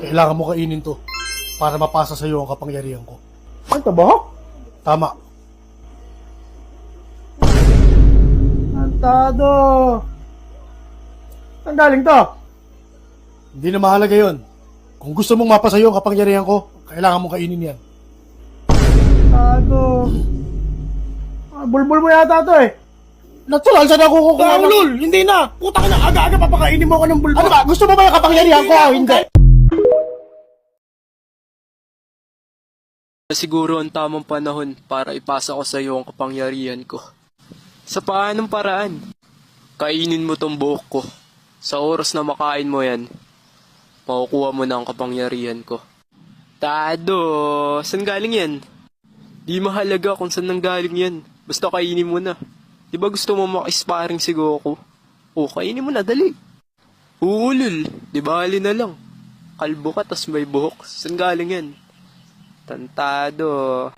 Kailangan mo kainin to para mapasa sa iyo ang kapangyarihan ko. Ano to, buhok? Tama. Antado. Saan galing to? Hindi na mahalaga yon. Kung gusto mong mapasa iyo ang kapangyarihan ko, kailangan mong kainin yan. Antado. Bulbul mo yata to eh. Natural, saan ako kukuha ng... Ulol, hindi na. Puta ka na, aga-aga papakainin mo ako ng bulbul. Ano ba? Gusto mo ba yung kapangyarihan ko o hindi? Siguro ang tamang panahon para ipasa ko sa iyo ang kapangyarihan ko. Sa paanong paraan? Kainin mo tong buhok ko. Sa oras na makain mo yan, makukuha mo na ang kapangyarihan ko. Tado, saan galing yan? Di mahalaga kung saan nanggaling yan. Basta kainin mo na. Di ba gusto mo makisparing si Goku? O, kainin mo na, dali. Uulol, di bali na lang. Kalbo ka tas may buhok. Saan galing yan? Tantado.